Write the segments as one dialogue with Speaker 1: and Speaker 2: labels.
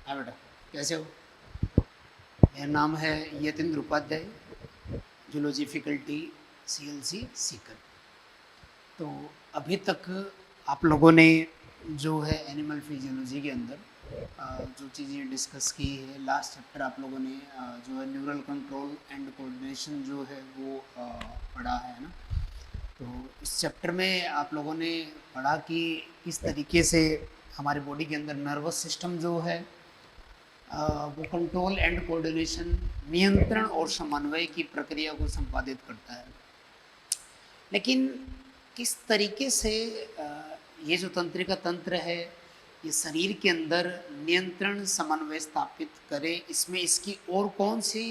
Speaker 1: हाँ बेटा, कैसे हो? मेरा नाम है Yatendra Upadhyay, zoology faculty CLC Sikar. तो अभी तक आप लोगों ने जो है एनिमल फिजियोलॉजी के अंदर जो चीज़ें डिस्कस की है, लास्ट चैप्टर आप लोगों ने जो है न्यूरल कंट्रोल एंड कोऑर्डिनेशन जो है वो पढ़ा है ना। तो इस चैप्टर में आप लोगों ने पढ़ा कि किस तरीके से हमारे बॉडी के अंदर नर्वस सिस्टम जो है वो कंट्रोल एंड कोऑर्डिनेशन, नियंत्रण और समन्वय की प्रक्रिया को संपादित करता है। लेकिन किस तरीके से ये जो तंत्रिका तंत्र है ये शरीर के अंदर नियंत्रण समन्वय स्थापित करे, इसमें इसकी और कौन सी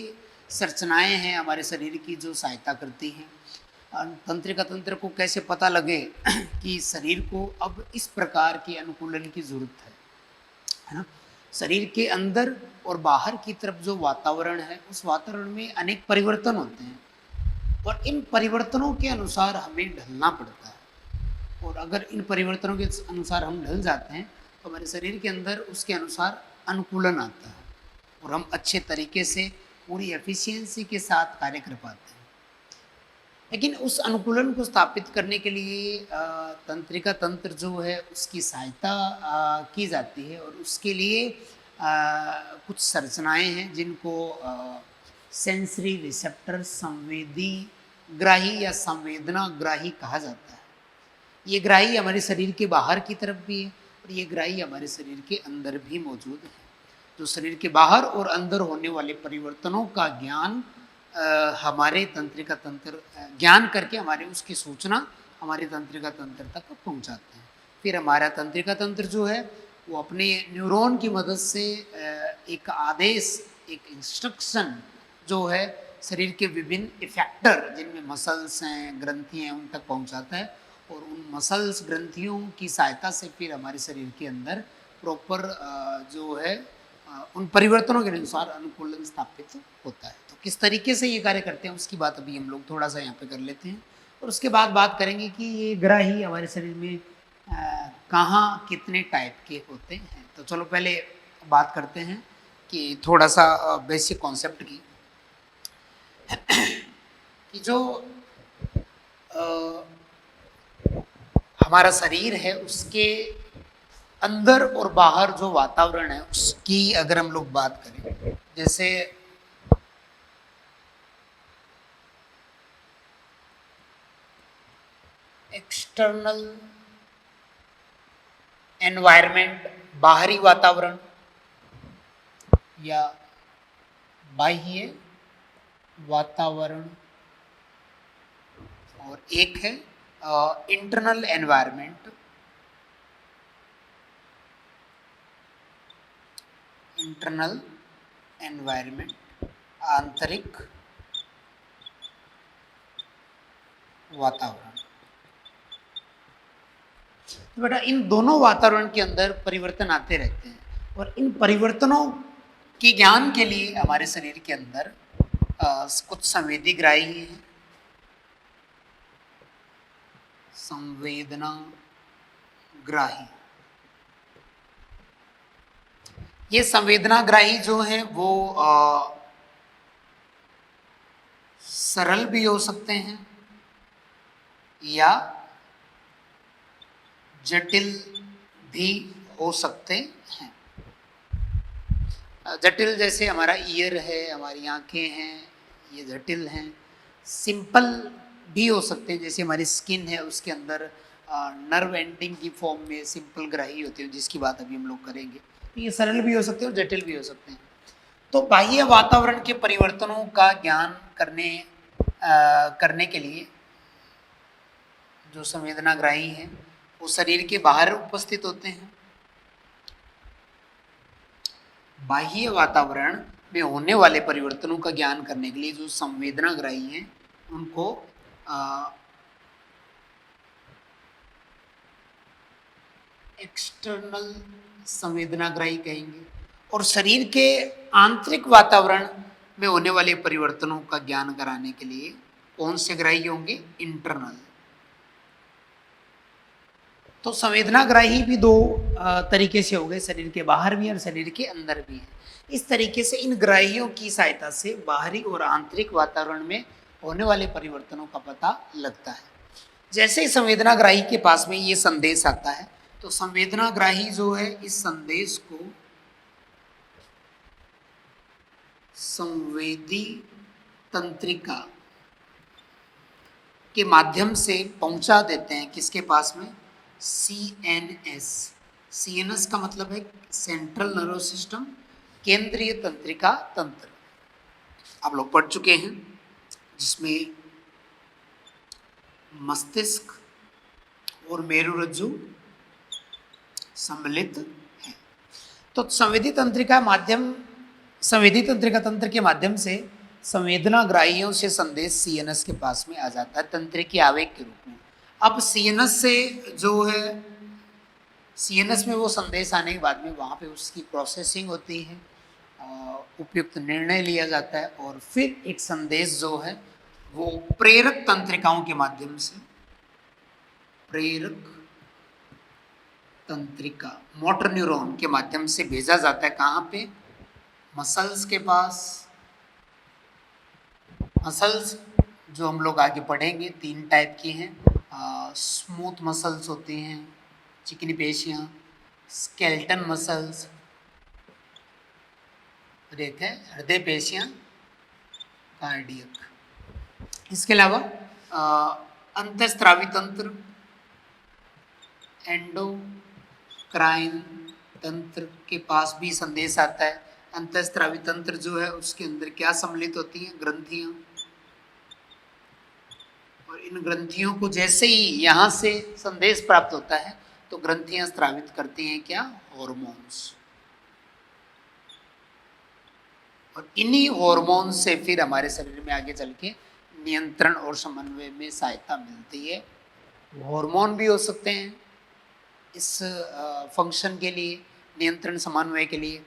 Speaker 1: संरचनाएं हैं हमारे शरीर की जो सहायता करती हैं। तंत्रिका तंत्र को कैसे पता लगे कि शरीर को अब इस प्रकार के अनुकूलन की जरूरत है ना। शरीर के अंदर और बाहर की तरफ जो वातावरण है उस वातावरण में अनेक परिवर्तन होते हैं और इन परिवर्तनों के अनुसार हमें ढलना पड़ता है। और अगर इन परिवर्तनों के अनुसार हम ढल जाते हैं तो हमारे शरीर के अंदर उसके अनुसार अनुकूलन आता है और हम अच्छे तरीके से पूरी एफिशिएंसी के साथ कार्य कर पाते हैं। लेकिन उस अनुकूलन को स्थापित करने के लिए तंत्रिका तंत्र जो है उसकी सहायता की जाती है और उसके लिए कुछ संरचनाएं हैं जिनको सेंसरी रिसेप्टर, संवेदी ग्राही या संवेदना ग्राही कहा जाता है। ये ग्राही हमारे शरीर के बाहर की तरफ भी है और ये ग्राही हमारे शरीर के अंदर भी मौजूद है। जो शरीर के बाहर और अंदर होने वाले परिवर्तनों का ज्ञान हमारे तंत्रिका तंत्र ज्ञान करके हमारे उसकी सूचना हमारे तंत्रिका तंत्र तक पहुंचाते हैं। फिर हमारा तंत्रिका तंत्र जो है वो अपने न्यूरॉन की मदद से एक आदेश, एक इंस्ट्रक्शन जो है शरीर के विभिन्न इफेक्टर जिनमें मसल्स हैं, ग्रंथियाँ हैं, उन तक पहुंचाता है और उन मसल्स, ग्रंथियों की सहायता से फिर हमारे शरीर के अंदर प्रॉपर जो है उन परिवर्तनों के अनुसार अनुकूलन स्थापित होता है। तो किस तरीके से ये कार्य करते हैं उसकी बात अभी हम लोग थोड़ा सा यहाँ पे कर लेते हैं और उसके बाद बात करेंगे कि ये ग्राही हमारे शरीर में कहाँ कितने टाइप के होते हैं। तो चलो पहले बात करते हैं कि थोड़ा सा बेसिक कॉन्सेप्ट की कि जो हमारा शरीर है उसके अंदर और बाहर जो वातावरण है उसकी अगर हम लोग बात करें, जैसे एक्सटर्नल एनवायरनमेंट, बाहरी वातावरण, या बाह्य वातावरण, और एक है इंटरनल एनवायरनमेंट, इंटरनल एनवायरनमेंट, आंतरिक वातावरण। तो बेटा इन दोनों वातावरण के अंदर परिवर्तन आते रहते हैं और इन परिवर्तनों के ज्ञान के लिए हमारे शरीर के अंदर कुछ संवेदी ग्राही है, संवेदना ग्राही। ये संवेदना ग्राही जो है वो सरल भी हो सकते हैं या जटिल भी हो सकते हैं। जटिल जैसे हमारा ईयर है, हमारी आंखें हैं, ये जटिल हैं। सिंपल भी हो सकते हैं जैसे हमारी स्किन है उसके अंदर नर्व एंडिंग की फॉर्म में सिंपल ग्राही होते हैं जिसकी बात अभी हम लोग करेंगे। तो ये सरल भी हो सकते हैं और जटिल भी हो सकते हैं। तो बाह्य वातावरण के परिवर्तनों का ज्ञान करने के लिए जो संवेदना ग्राही हैं वो शरीर के बाहर उपस्थित होते हैं। बाह्य वातावरण में होने वाले परिवर्तनों का ज्ञान करने के लिए जो संवेदना ग्राही हैं उनको एक्सटर्नल संवेदनाग्राही कहेंगे। और शरीर के आंतरिक वातावरण में होने वाले परिवर्तनों का ज्ञान कराने के लिए कौन से ग्राही होंगे? इंटरनल। तो संवेदनाग्राही भी दो तरीके से हो गए, शरीर के बाहर भी और शरीर के अंदर भी है। इस तरीके से इन ग्राहियों की सहायता से बाहरी और आंतरिक वातावरण में होने वाले परिवर्तनों का पता लगता है। जैसे ही संवेदनाग्राही के पास में ये संदेश आता है, तो संवेदनाग्राही जो है इस संदेश को संवेदी तंत्रिका के माध्यम से पहुंचा देते हैं। किसके पास में? CNS। CNS का मतलब है सेंट्रल नर्वस सिस्टम, केंद्रीय तंत्रिका तंत्र। आप लोग पढ़ चुके हैं, जिसमें मस्तिष्क और मेरुरज्जु सम्मिलित है। तो संवेदी तंत्रिका तंत्र के माध्यम से संवेदनाग्राहियों से संदेश CNS के पास में आ जाता है तंत्रिकी आवेग के रूप में। अब CNS से जो है, CNS में वो संदेश आने के बाद में वहाँ पे उसकी प्रोसेसिंग होती है, उपयुक्त निर्णय लिया जाता है, और फिर एक संदेश जो है वो प्रेरक तंत्रिकाओं के माध्यम से, प्रेरक तंत्रिका मोटर न्यूरॉन के माध्यम से भेजा जाता है। कहाँ पे? मसल्स के पास। मसल्स जो हम लोग आगे पढ़ेंगे 3 टाइप की हैं। स्मूथ मसल्स होती हैं, चिकनी पेशियाँ, स्केलेटन मसल्स, और एक है हृदय पेशियाँ, कार्डियक। इसके अलावा अंतःस्रावी तंत्र, एंडोक्राइन तंत्र के पास भी संदेश आता है। अंतःस्रावी तंत्र जो है उसके अंदर क्या सम्मिलित होती हैं? ग्रंथियां। और इन ग्रंथियों को जैसे ही यहाँ से संदेश प्राप्त होता है तो ग्रंथियां स्रावित करती हैं क्या? हॉर्मोन्स। और इन्हीं हॉर्मोन से फिर हमारे शरीर में आगे चल के नियंत्रण और समन्वय में सहायता मिलती है। हार्मोन भी हो सकते हैं इस फंक्शन के लिए, नियंत्रण समन्वय के लिए।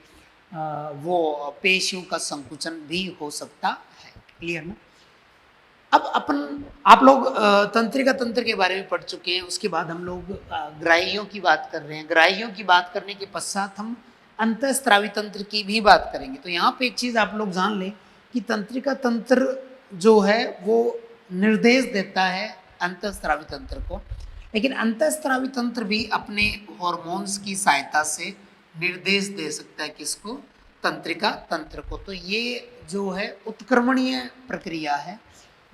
Speaker 1: वो पेशियों का संकुचन भी हो सकता है। क्लियर ना? अब आप लोग तंत्रिका तंत्र के बारे में पढ़ चुके हैं। उसके बाद हम लोग ग्राहियों की बात कर रहे हैं। ग्राहियों की बात करने के पश्चात हम अंतःस्रावी तंत्र की भी बात करेंगे। तो यहाँ पे एक चीज़ आप लोग जान लें कि तंत्रिका तंत्र जो है वो निर्देश देता है अंतःस्रावी तंत्र को, लेकिन अंतःस्रावी तंत्र भी अपने हॉर्मोन्स की सहायता से निर्देश दे सकता है। किसको? तंत्रिका तंत्र को। तो ये जो है उत्क्रमणीय प्रक्रिया है,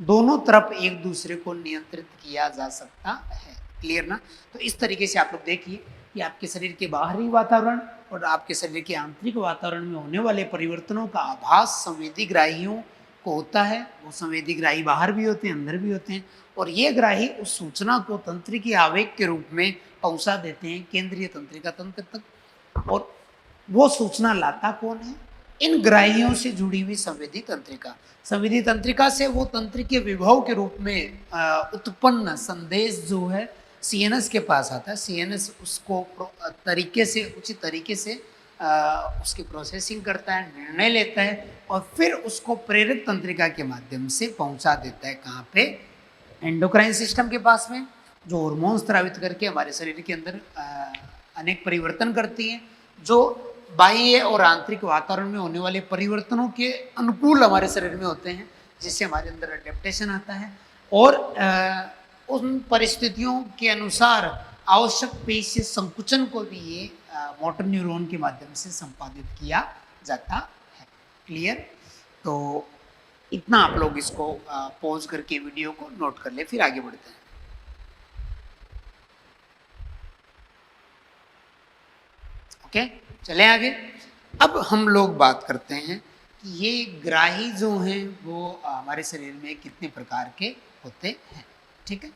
Speaker 1: दोनों तरफ एक दूसरे को नियंत्रित किया जा सकता है। क्लियर ना? तो इस तरीके से आप लोग देखिए कि आपके शरीर के बाहरी वातावरण और आपके शरीर के आंतरिक वातावरण में होने वाले परिवर्तनों का आभास संवेदी ग्राहियों को होता है। वो संवेदी ग्राही बाहर भी होते हैं, अंदर भी होते हैं, और ये ग्राही उस सूचना को तंत्रिकी आवेग के रूप में पहुंचा देते हैं केंद्रीय तंत्रिका तंत्र तक। और वो सूचना लाता कौन है? इन ग्राहियों से जुड़ी हुई संवेदी तंत्रिका। संवेदी तंत्रिका से वो तंत्रिकीय विभव के रूप में उत्पन्न संदेश जो है CNS के पास आता है। CNS उसको उचित तरीके से उसकी प्रोसेसिंग करता है, निर्णय लेता है, और फिर उसको प्रेरक तंत्रिका के माध्यम से पहुंचा देता है। कहाँ पे? एंडोक्राइन सिस्टम के पास में, जो हार्मोन स्रावित करके हमारे शरीर के अंदर अनेक परिवर्तन करती हैं, जो बाह्य और आंतरिक वातावरण में होने वाले परिवर्तनों के अनुकूल हमारे शरीर में होते हैं, जिससे हमारे अंदर अडेप्टेशन आता है, और उन परिस्थितियों के अनुसार आवश्यक पेशीय संकुचन को भी ये मोटर न्यूरॉन के माध्यम से संपादित किया जाता है। क्लियर? तो इतना आप लोग इसको पॉज करके वीडियो को नोट कर ले, फिर आगे बढ़ते हैं। ओके, चलें आगे। अब हम लोग बात करते हैं कि ये ग्राही जो हैं वो हमारे शरीर में कितने प्रकार के होते हैं। ठीक है?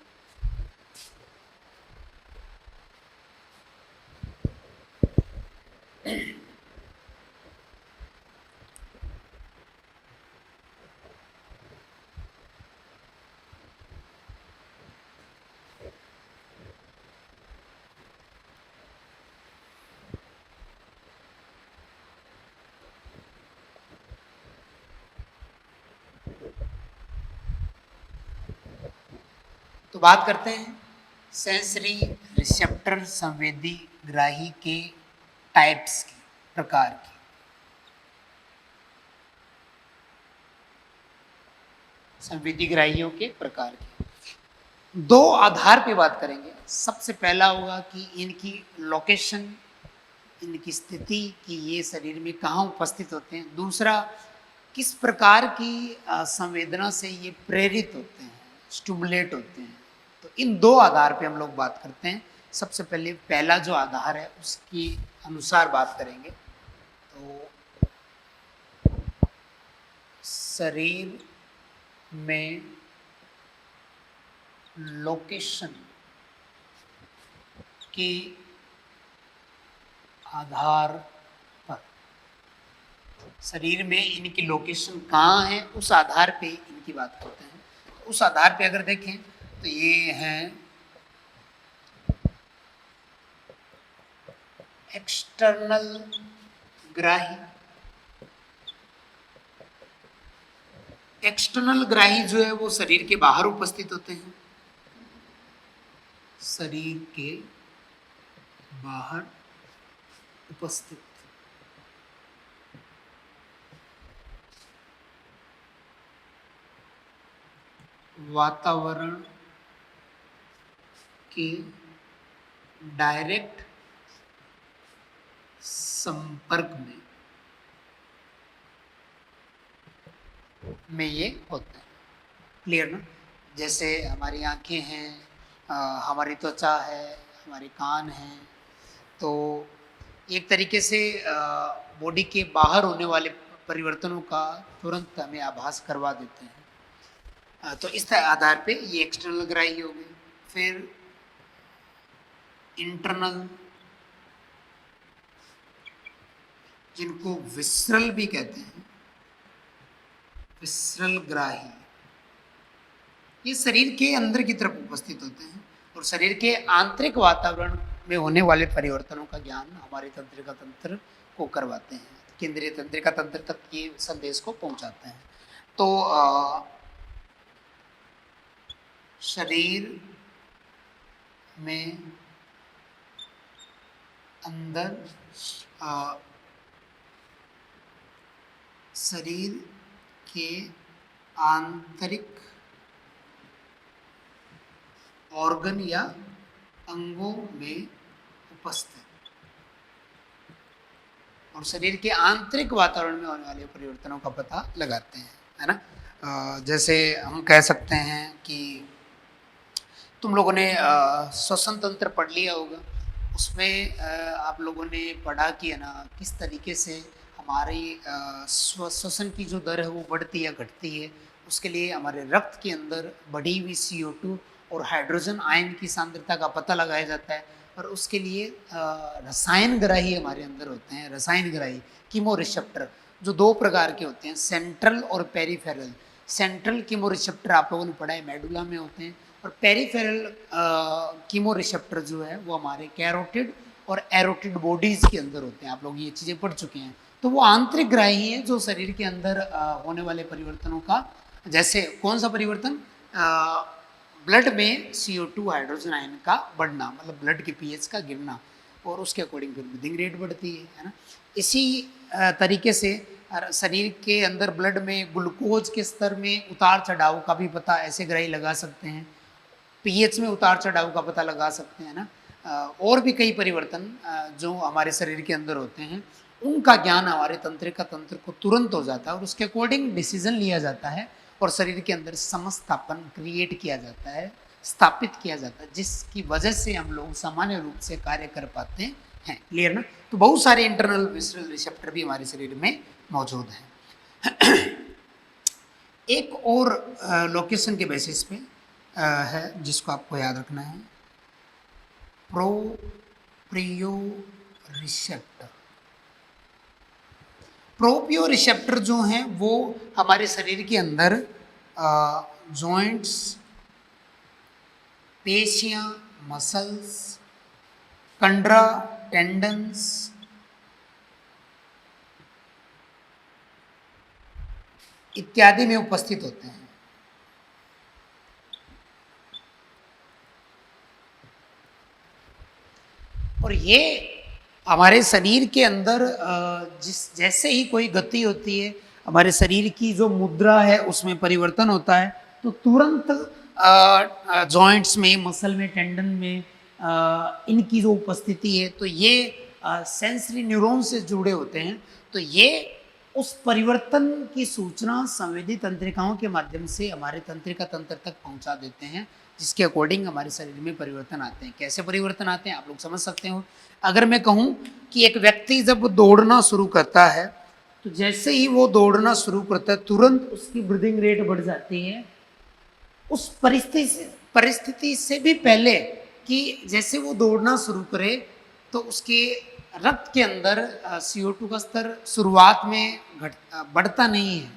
Speaker 1: तो बात करते हैं सेंसरी रिसेप्टर संवेदी ग्राही के टाइप्स की, प्रकार की। संवेदी ग्राहियों के प्रकार की दो आधार पे बात करेंगे। सबसे पहला होगा कि इनकी लोकेशन, इनकी स्थिति, कि ये शरीर में कहाँ उपस्थित होते हैं। दूसरा, किस प्रकार की संवेदना से ये प्रेरित होते हैं, स्टिमुलेट होते हैं। तो इन दो आधार पे हम लोग बात करते हैं। सबसे पहले पहला जो आधार है उसके अनुसार बात करेंगे। तो शरीर में लोकेशन के आधार पर, शरीर में इनकी लोकेशन कहाँ है उस आधार पे इनकी बात करते हैं। उस आधार पे अगर देखें तो ये हैं एक्सटर्नल ग्राही। एक्सटर्नल ग्राही जो है वो शरीर के बाहर उपस्थित होते हैं, शरीर के बाहर उपस्थित। वातावरण के डायरेक्ट संपर्क में ये होता है। क्लियर ना? जैसे हमारी आंखें हैं, हमारी त्वचा है, हमारे कान हैं, तो एक तरीके से बॉडी के बाहर होने वाले परिवर्तनों का तुरंत हमें आभास करवा देते हैं। तो इस आधार पे ये एक्सटर्नल ग्राही हो गए। फिर इंटरनल, जिनको विसरल भी कहते हैं, विसरल ग्राही, ये शरीर के अंदर की तरफ उपस्थित होते हैं और शरीर के आंतरिक वातावरण में होने वाले परिवर्तनों का ज्ञान हमारे तंत्रिका तंत्र को करवाते हैं, केंद्रीय तंत्रिका तंत्र तक ये संदेश को पहुंचाते हैं। तो शरीर में अंदर शरीर के आंतरिक ऑर्गन या अंगों में उपस्थित और शरीर के आंतरिक वातावरण में होने वाले परिवर्तनों का पता लगाते हैं, है ना। जैसे हम कह सकते हैं कि तुम लोगों ने श्वसन तंत्र पढ़ लिया होगा, उसमें आप लोगों ने पढ़ा कि है ना किस तरीके से हमारी श्वसन की जो दर है वो बढ़ती या घटती है। उसके लिए हमारे रक्त के अंदर बढ़ी हुई CO2 और हाइड्रोजन आयन की सांद्रता का पता लगाया जाता है। और उसके लिए रसायन ग्राही हमारे अंदर होते हैं। रसायन ग्राही कीमो रिसेप्टर जो दो प्रकार के होते हैं, सेंट्रल और पेरिफेरल। सेंट्रल कीमो रिसेप्टर आप लोगों ने पढ़ा है, मेडुला में होते हैं। और पेरिफेरल कीमो रिसेप्टर जो है वो हमारे कैरोटिड और एरोटिड बॉडीज के अंदर होते हैं। आप लोग ये चीज़ें पढ़ चुके हैं। तो वो आंतरिक ग्राही है जो शरीर के अंदर होने वाले परिवर्तनों का, जैसे कौन सा परिवर्तन, ब्लड में CO2 हाइड्रोजन आयन का बढ़ना, मतलब ब्लड के pH का गिरना, और उसके अकॉर्डिंग फिर ब्रीदिंग रेट बढ़ती है ना। इसी तरीके से शरीर के अंदर ब्लड में ग्लूकोज के स्तर में उतार चढ़ाव का भी पता ऐसे ग्राही लगा सकते हैं। pH में उतार चढ़ाव का पता लगा सकते हैं ना। और भी कई परिवर्तन जो हमारे शरीर के अंदर होते हैं उनका ज्ञान हमारे तंत्रिका तंत्र को तुरंत हो जाता है और उसके अकॉर्डिंग डिसीजन लिया जाता है और शरीर के अंदर समस्थापन क्रिएट किया जाता है, स्थापित किया जाता है, जिसकी वजह से हम लोग सामान्य रूप से कार्य कर पाते हैं। क्लियर ना? तो बहुत सारे इंटरनल विसरल रिसेप्टर भी हमारे शरीर में मौजूद हैं। एक और लोकेशन के बेसिस पे है जिसको आपको याद रखना है, प्रोप्रियो रिसेप्टर। प्रोप्रियो रिसेप्टर जो हैं वो हमारे शरीर के अंदर जॉइंट्स, पेशियां, मसल्स, कंडरा, टेंडन्स इत्यादि में उपस्थित होते हैं। और ये हमारे शरीर के अंदर जैसे ही कोई गति होती है, हमारे शरीर की जो मुद्रा है उसमें परिवर्तन होता है, तो तुरंत जॉइंट्स में, मसल में, टेंडन में इनकी जो उपस्थिति है, तो ये सेंसरी न्यूरॉन से जुड़े होते हैं। तो ये उस परिवर्तन की सूचना संवेदी तंत्रिकाओं के माध्यम से हमारे तंत्रिका तंत्र तक पहुंचा देते हैं, जिसके अकॉर्डिंग हमारे शरीर में परिवर्तन आते हैं। कैसे परिवर्तन आते हैं आप लोग समझ सकते हो। अगर मैं कहूँ कि एक व्यक्ति जब दौड़ना शुरू करता है, तो जैसे ही वो दौड़ना शुरू करता है, तुरंत उसकी ब्रीदिंग रेट बढ़ जाती है। उस परिस्थिति से भी पहले कि जैसे वो दौड़ना शुरू करे, तो उसके रक्त के अंदर CO2 का स्तर शुरुआत में बढ़ता नहीं है,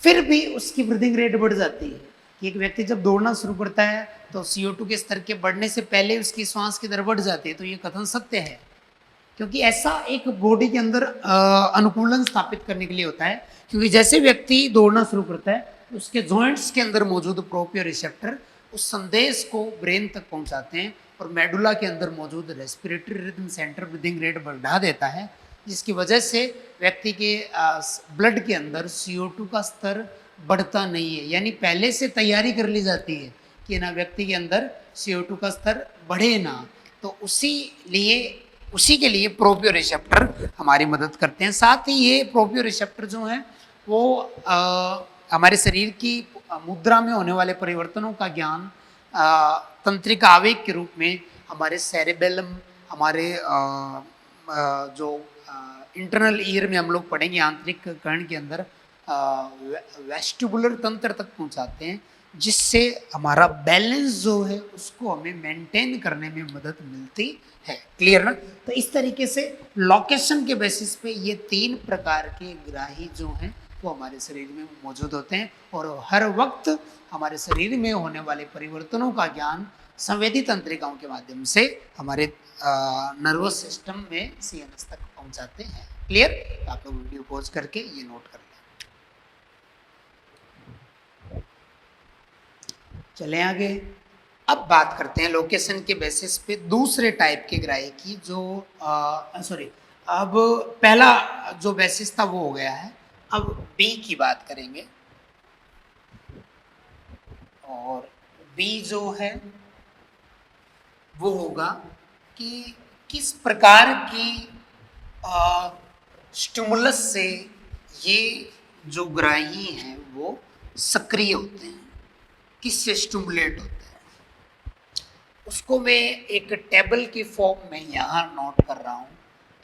Speaker 1: फिर भी उसकी ब्रीदिंग रेट बढ़ जाती है। कि एक व्यक्ति जब दौड़ना शुरू करता है तो CO2 के स्तर के बढ़ने से पहले उसकी श्वास की दर बढ़ जाती है। तो ये कथन सत्य है, क्योंकि ऐसा एक बॉडी के अंदर अनुकूलन स्थापित करने के लिए होता है। क्योंकि जैसे व्यक्ति दौड़ना शुरू करता है, उसके जॉइंट्स के अंदर मौजूद प्रोपियो रिसेप्टर उस संदेश को ब्रेन तक पहुंचाते हैं और मेडुला के अंदर मौजूद respiratory rhythm centre breathing rate बढ़ा देता है, जिसकी वजह से व्यक्ति के ब्लड के अंदर CO2 का स्तर बढ़ता नहीं है। यानी पहले से तैयारी कर ली जाती है कि ना व्यक्ति के अंदर CO2 का स्तर बढ़े ना। तो उसी के लिए प्रोपियो रिसेप्टर हमारी मदद करते हैं। साथ ही ये प्रोपियो रिसेप्टर जो हैं वो हमारे शरीर की मुद्रा में होने वाले परिवर्तनों का ज्ञान तंत्रिका आवेग के रूप में हमारे सेरेबेलम, हमारे जो इंटरनल ईयर में हम लोग पढ़ेंगे, आंतरिक कर्ण के अंदर वेस्टिबुलर तंत्र तक पहुंचाते हैं, जिससे हमारा बैलेंस जो है उसको हमें मेंटेन करने में मदद मिलती है। क्लियर ना। तो इस तरीके से लोकेशन के बेसिस पे ये 3 प्रकार के ग्राही जो हैं वो हमारे शरीर में मौजूद होते हैं, और हर वक्त हमारे शरीर में होने वाले परिवर्तनों का ज्ञान संवेदी तंत्रिकाओं के माध्यम से हमारे नर्वस सिस्टम में CNS तक पहुंचाते हैं। क्लियर। आप लोग वीडियो पॉज करके ये नोट कर लें। चलें आगे। अब बात करते हैं लोकेशन के बेसिस पे दूसरे टाइप के ग्राही की, जो अब पहला जो बेसिस था वो हो गया है। अब B की बात करेंगे, और B जो है वो होगा कि किस प्रकार की स्टिमुलस से ये जो ग्राही हैं वो सक्रिय होते हैं, किससे स्टिमुलेट होते हैं। उसको मैं एक टेबल की फॉर्म में यहाँ नोट कर रहा हूँ,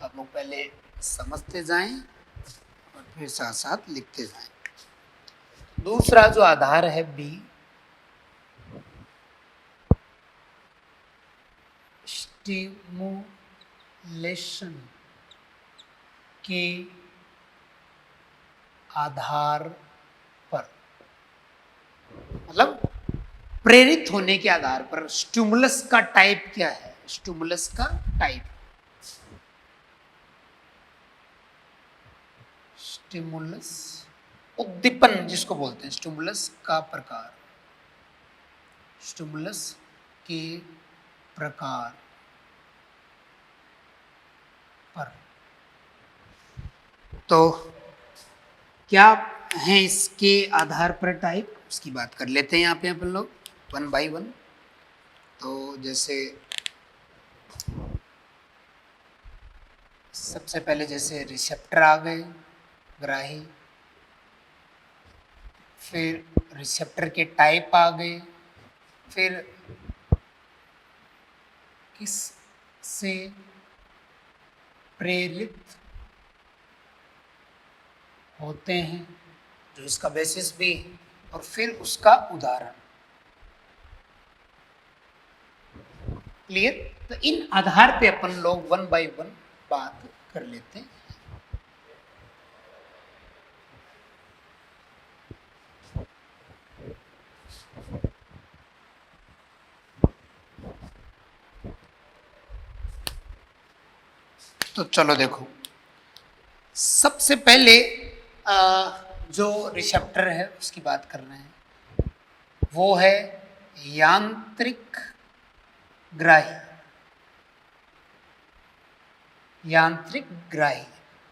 Speaker 1: तो आप लोग पहले समझते जाएं और फिर साथ साथ लिखते जाएं। दूसरा जो आधार है B, स्टिमुलेशन के आधार पर, मतलब प्रेरित होने के आधार पर। स्टिमुलस का टाइप क्या है? स्टिमुलस का टाइप, स्टिमुलस उद्दीपन जिसको बोलते हैं, स्टिमुलस का प्रकार, स्टिमुलस के प्रकार पर। तो क्या है इसके आधार पर टाइप, उसकी बात कर लेते हैं यहाँ पे अपन लोग 1 by 1। तो जैसे सबसे पहले जैसे रिसेप्टर आ गए, ग्राही, फिर रिसेप्टर के टाइप आ गए, फिर किस से प्रेरित होते हैं, जो इसका बेसिस भी, और फिर उसका उदाहरण। क्लियर। तो इन आधार पे अपन लोग 1 by 1 बात कर लेते हैं। तो चलो देखो, सबसे पहले जो रिसेप्टर है उसकी बात कर रहे हैं, वो है यांत्रिक ग्राही। यांत्रिक ग्राही,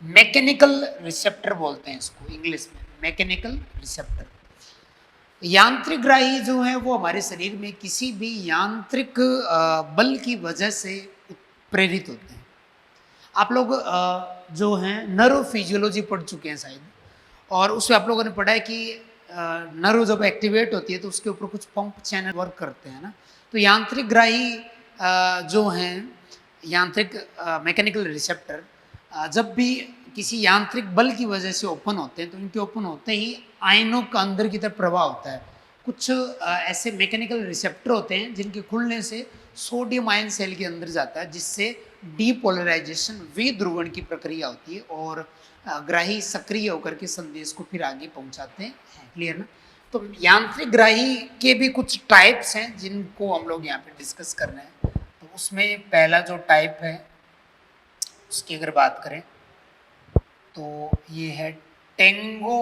Speaker 1: मैकेनिकल रिसेप्टर बोलते हैं इसको इंग्लिश में, मैकेनिकल रिसेप्टर। यांत्रिक ग्राही जो है वो हमारे शरीर में किसी भी यांत्रिक बल की वजह से प्रेरित होते हैं। आप लोग जो हैं नर्व फिजियोलॉजी पढ़ चुके हैं शायद, और उसमें आप लोगों ने पढ़ा है कि नर्व जब एक्टिवेट होती है तो उसके ऊपर कुछ पंप चैनल वर्क करते हैं ना। तो यांत्रिक ग्राही जो हैं, यांत्रिक मैकेनिकल रिसेप्टर जब भी किसी यांत्रिक बल की वजह से ओपन होते हैं तो इनके ओपन होते ही आयनों का अंदर की तरफ प्रवाह होता है। कुछ ऐसे मैकेनिकल रिसेप्टर होते हैं जिनके खुलने से सोडियम आयन सेल के अंदर जाता है, जिससे डीपोलराइजेशन विध्रुवण की प्रक्रिया होती है और ग्राही सक्रिय होकर के संदेश को फिर आगे पहुंचाते हैं। क्लियर ना? तो यांत्रिक ग्राही के भी कुछ टाइप्स हैं जिनको हम लोग यहाँ पे डिस्कस कर रहे हैं। तो उसमें पहला जो टाइप है उसकी अगर बात करें तो ये है टेंगो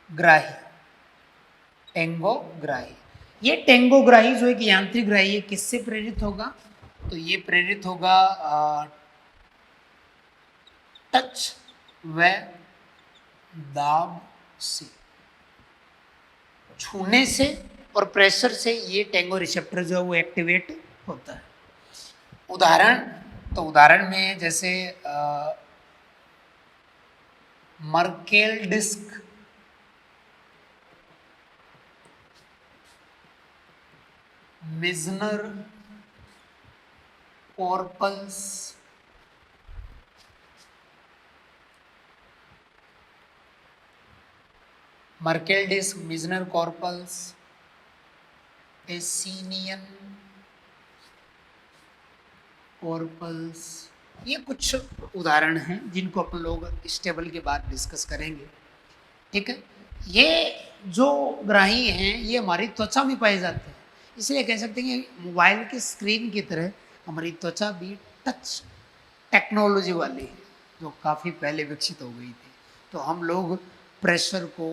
Speaker 1: ग्राही। टेंगो ग्राही, ये टेंगो ग्राही जो एक यांत्रिक ग्राही है किससे प्रेरित होगा? तो ये प्रेरित होगा टच व दाब से, छूने से और प्रेशर से ये टेंगो रिसेप्टर जो है वो एक्टिवेट होता है। उदाहरण में जैसे Merkel disc, Meissner corpuscles, Merkel disc, Meissner corpuscles, Pacinian corpuscles, ये कुछ उदाहरण हैं जिनको अपन लोग इस टेबल के बाद डिस्कस करेंगे। ठीक है, ये जो ग्राही हैं ये हमारी त्वचा में पाए जाते हैं, इसलिए कह सकते हैं कि मोबाइल के स्क्रीन की तरह हमारी त्वचा भी टच टेक्नोलॉजी वाली है जो काफ़ी पहले विकसित हो गई थी। तो हम लोग प्रेशर को,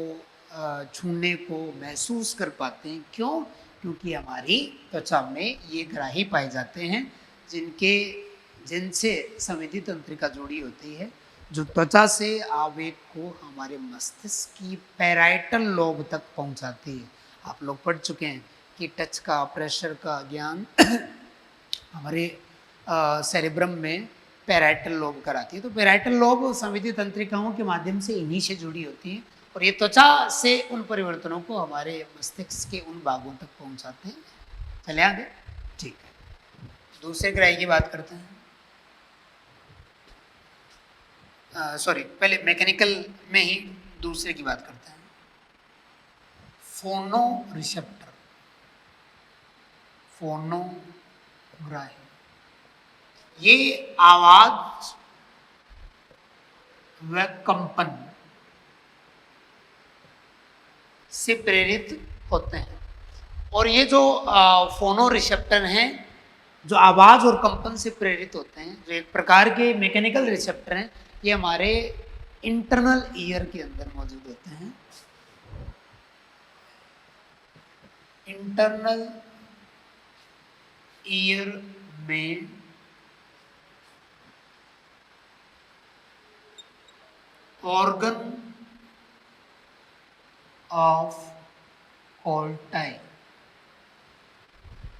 Speaker 1: छूने को महसूस कर पाते हैं। क्यों? क्योंकि हमारी त्वचा में ये ग्राही पाए जाते हैं जिनसे संवेदी तंत्रिका जुड़ी होती है, जो त्वचा से आवेग को हमारे मस्तिष्क की पैराइटल लोब तक पहुंचाती है। आप लोग पढ़ चुके हैं कि टच का, प्रेशर का ज्ञान हमारे सेरेब्रम में पैराइटल लोब कराती है। तो पैराइटल लोब संवेदी तंत्रिकाओं के माध्यम से इन्हीं से जुड़ी होती है और ये त्वचा से उन परिवर्तनों को हमारे मस्तिष्क के उन भागों तक पहुंचाते हैं। चले आगे। ठीक है, दूसरे ग्राही की बात करते हैं। सॉरी, पहले मैकेनिकल में ही दूसरे की बात करते हैं। फोनो रिसेप्टर, फोनोग्राही, ये आवाज व कंपन से प्रेरित होते हैं। और ये जो फोनो रिसेप्टर हैं जो आवाज और कंपन से प्रेरित होते हैं, जो एक प्रकार के मैकेनिकल रिसेप्टर हैं, ये हमारे इंटरनल ईयर के अंदर मौजूद होते हैं। इंटरनल ईयर में ऑर्गन ऑफ कोल्टाई,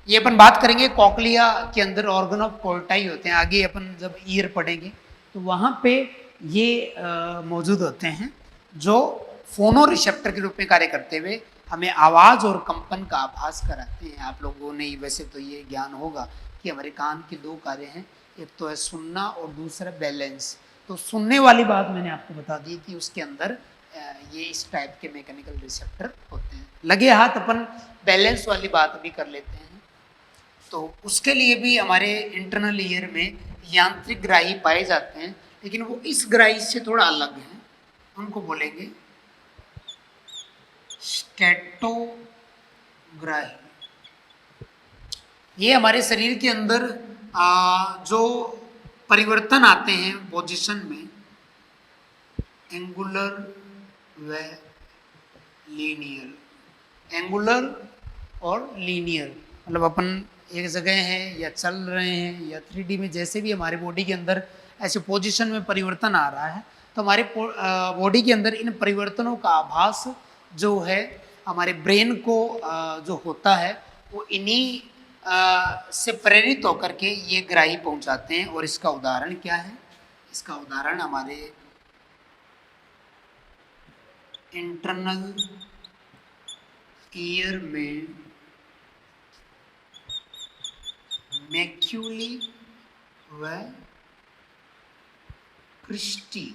Speaker 1: ये अपन बात करेंगे कॉकलिया के अंदर ऑर्गन ऑफ कोल्टाई होते हैं। आगे अपन जब ईयर पढ़ेंगे तो वहाँ पे ये मौजूद होते हैं जो फोनो रिसेप्टर के रूप में कार्य करते हुए हमें आवाज़ और कंपन का आभास कराते हैं। आप लोगों ने वैसे तो ये ज्ञान होगा कि हमारे कान के दो कार्य हैं, एक तो है सुनना और दूसरा बैलेंस। तो सुनने वाली बात मैंने आपको बता दी कि उसके अंदर ये इस टाइप के मैकेनिकल रिसेप्टर होते हैं। लगे हाथ अपन बैलेंस वाली बात भी कर लेते हैं। तो उसके लिए भी हमारे इंटरनल ईयर में यांत्रिक ग्राही पाए जाते हैं, लेकिन वो इस ग्राही से थोड़ा अलग हैं। उनको बोलेंगे स्टेटोग्राही। ये हमारे शरीर के अंदर जो परिवर्तन आते हैं पोजीशन में, एंगुलर व लीनियर, एंगुलर और लीनियर, मतलब अपन एक जगह हैं या चल रहे हैं या 3D में जैसे भी हमारे बॉडी के अंदर ऐसे पोजीशन में परिवर्तन आ रहा है, तो हमारे बॉडी के अंदर इन परिवर्तनों का आभास जो है हमारे ब्रेन को जो होता है वो इन्हीं से प्रेरित होकर के ये ग्राही पहुंचाते हैं। और इसका उदाहरण क्या है? इसका उदाहरण हमारे इंटरनल ईयर में मैक्यूली व क्रिस्टी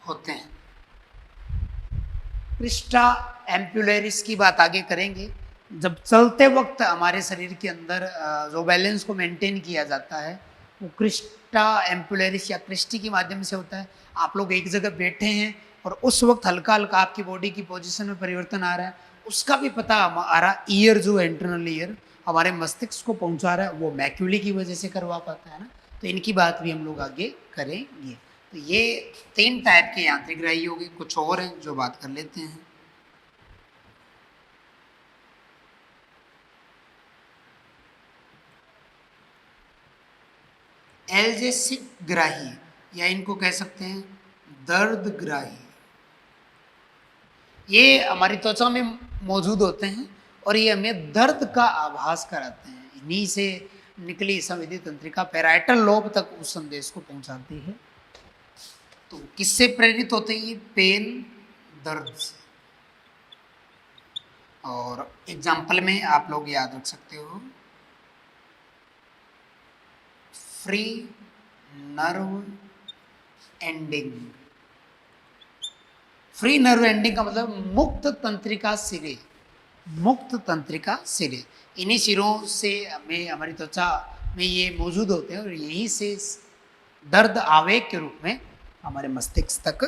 Speaker 1: होते हैं। क्रिस्टा एम्पुलरिस की बात आगे करेंगे। जब चलते वक्त हमारे शरीर के अंदर जो बैलेंस को मेंटेन किया जाता है वो क्रिस्टा एम्पुलरिस या क्रिस्टी के माध्यम से होता है। आप लोग एक जगह बैठे हैं और उस वक्त हल्का हल्का आपकी बॉडी की पोजीशन में परिवर्तन आ रहा है, उसका भी पता हमारा ईयर जो है इंटरनल ईयर हमारे मस्तिष्क को पहुंचा रहा है, वो मैक्यूली की वजह से करवा पाता है ना। तो इनकी बात भी हम लोग आगे करेंगे। तो ये 3 टाइप के यांत्रिक ग्राही हो गए। कुछ और हैं जो बात कर लेते हैं। एल्जेसिक ग्राही या इनको कह सकते हैं दर्द ग्राही। ये हमारी त्वचा में मौजूद होते हैं और ये हमें दर्द का आभास कराते हैं। इन्हीं से निकली संवेदी तंत्रिका पैराइटल लोब तक उस संदेश को पहुंचाती है। तो किससे प्रेरित होते हैं ये? पेन, दर्द से। और एग्जाम्पल में आप लोग याद रख सकते हो, free nerve ending. Free nerve ending का मतलब मुक्त तंत्रिका सिरे। मुक्त तंत्रिका सिरे, इन्हीं सिरों से हमें हमारी त्वचा में ये मौजूद होते हैं और यहीं से दर्द आवेग के रूप में हमारे मस्तिष्क तक